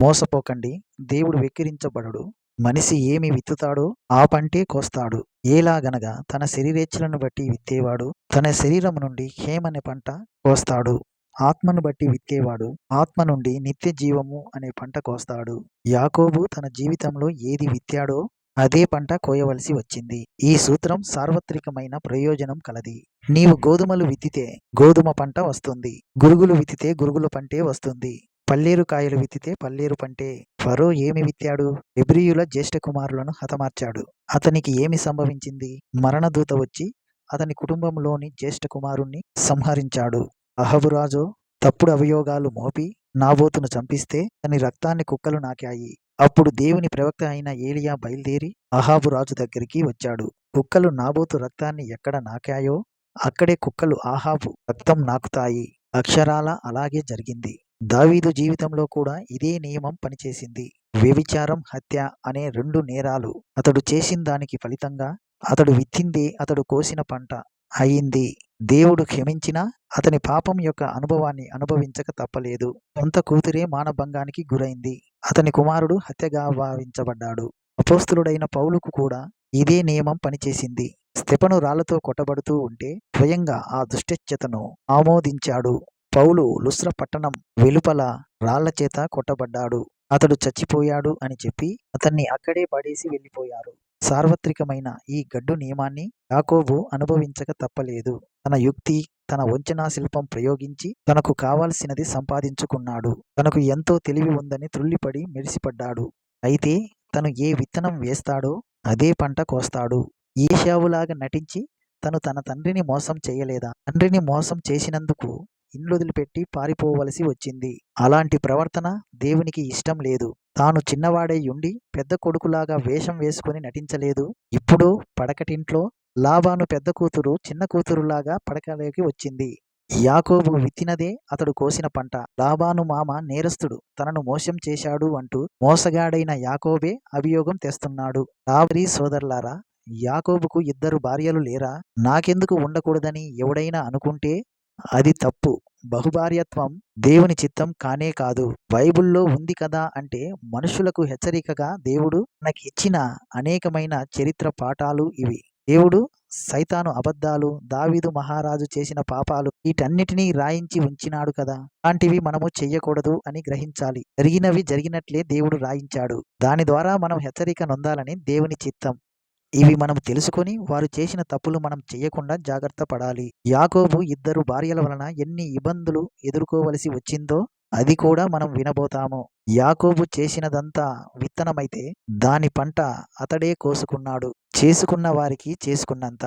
మోసపోకండి, దేవుడు వెక్కిరించబడడు. మనిషి ఏమి విత్తుతాడో ఆ పంటే కోస్తాడు. ఏలాగనగా తన శరీరేచ్ఛలను బట్టి విత్తేవాడు తన శరీరం నుండి హేమనే పంట కోస్తాడు. ఆత్మను బట్టి విత్తేవాడు ఆత్మ నుండి నిత్య జీవము అనే పంట కోస్తాడు. యాకోబు తన జీవితంలో ఏది విత్తాడో అదే పంట కోయవలసి వచ్చింది. ఈ సూత్రం సార్వత్రికమైన ప్రయోజనం కలది. నీవు గోధుమలు విత్తితే గోధుమ పంట వస్తుంది. గురుగులు విత్తితే గురుగుల పంటే వస్తుంది. పల్లేరు కాయలు విత్తితే పల్లేరు పంటే. ఫరో ఏమి విత్తాడు? హెబ్రీయుల జ్యేష్ఠ కుమారులను హతమార్చాడు. అతనికి ఏమి సంభవించింది? మరణదూత వచ్చి అతని కుటుంబంలోని జ్యేష్ఠ కుమారుణ్ణి సంహరించాడు. అహబురాజు తప్పుడు అభియోగాలు మోపి నాబోతును చంపిస్తే అతని రక్తాన్ని కుక్కలు నాకాయి. అప్పుడు దేవుని ప్రవక్త అయిన ఏలియా బయలుదేరి అహాబు రాజు దగ్గరికి వచ్చాడు. కుక్కలు నాబోతు రక్తాన్ని ఎక్కడ నాకాయో అక్కడే కుక్కలు ఆహాబు రక్తం నాకుతాయి. అక్షరాల అలాగే జరిగింది. దావీదు జీవితంలో కూడా ఇదే నియమం పనిచేసింది. వ్యభిచారం, హత్య అనే 2 నేరాలు అతడు చేసిన దానికి ఫలితంగా అతడు విత్తిందే అతడు కోసిన పంట అయింది. దేవుడు క్షమించినా అతని పాపం యొక్క అనుభవాన్ని అనుభవించక తప్పలేదు. సొంత కూతురే మానభంగానికి గురైంది. అతని కుమారుడు హత్యగా భావించబడ్డాడు. అపోస్తులుడైన పౌలుకు కూడా ఇదే నియమం పనిచేసింది. స్తెఫను రాళ్లతో కొట్టబడుతూ ఉంటే స్వయంగా ఆ దుష్టత్యతను ఆమోదించాడు. పౌలు లుస్త్ర పట్టణం వెలుపల రాళ్ల చేత కొట్టబడ్డాడు. అతడు చచ్చిపోయాడు అని చెప్పి అతన్ని అక్కడే పడేసి వెళ్ళిపోయారు. సార్వత్రికమైన ఈ గడ్డు నియమాన్ని యాకోబు అనుభవించక తప్పలేదు. తన యుక్తి, తన వంచనా శిల్పం ప్రయోగించి తనకు కావాల్సినది సంపాదించుకున్నాడు. తనకు ఎంతో తెలివి ఉందని త్రుళ్ళిపడి మెరిసిపడ్డాడు. అయితే తను ఏ విత్తనం వేస్తాడో అదే పంట కోస్తాడు. ఏశావులాగా నటించి తన తండ్రిని మోసం చేయలేదా? తండ్రిని మోసం చేసినందుకు ఇల్లొదిలిపెట్టి పారిపోవలసి వచ్చింది. అలాంటి ప్రవర్తన దేవునికి ఇష్టం లేదు. తాను చిన్నవాడై ఉండి పెద్ద కొడుకులాగా వేషం వేసుకుని నటించలేదు. ఇప్పుడు పడకటింట్లో లాబాను పెద్ద కూతురు చిన్న కూతురులాగా పడకలోకి వచ్చింది. యాకోబు విత్తినదే అతడు కోసిన పంట. లాబాను మామ నేరస్తుడు, తనను మోసం చేశాడు అంటూ మోసగాడైన యాకోబే అభియోగం తెస్తున్నాడు. లాబారి సోదరులారా, యాకోబుకు 2 భార్యలు లేరా? నాకెందుకు ఉండకూడదని ఎవడైనా అనుకుంటే అది తప్పు. బహుభార్యత్వం దేవుని చిత్తం కానే కాదు. బైబిల్లో ఉంది కదా అంటే మనుషులకు హెచ్చరికగా దేవుడు మనకి ఇచ్చిన అనేకమైన చరిత్ర పాఠాలు ఇవి. దేవుడు సైతాను అబద్ధాలు, దావీదు మహారాజు చేసిన పాపాలు వీటన్నిటినీ రాయించి ఉంచినాడు కదా. అలాంటివి మనము చెయ్యకూడదు అని గ్రహించాలి. జరిగినవి జరిగినట్లే దేవుడు రాయించాడు. దాని ద్వారా మనం హెచ్చరిక నొందాలని దేవుని చిత్తం. ఇవి మనం తెలుసుకొని వారు చేసిన తప్పులు మనం చెయ్యకుండా జాగ్రత్త పడాలి. యాకోబు 2 భార్యల వలన ఎన్ని ఇబ్బందులు ఎదుర్కోవలసి వచ్చిందో అది కూడా మనం వినబోతాము. యాకోబు చేసినదంతా విత్తనమైతే దాని పంట అతడే కోసుకున్నాడు. చేసుకున్న వారికి చేసుకున్నంత.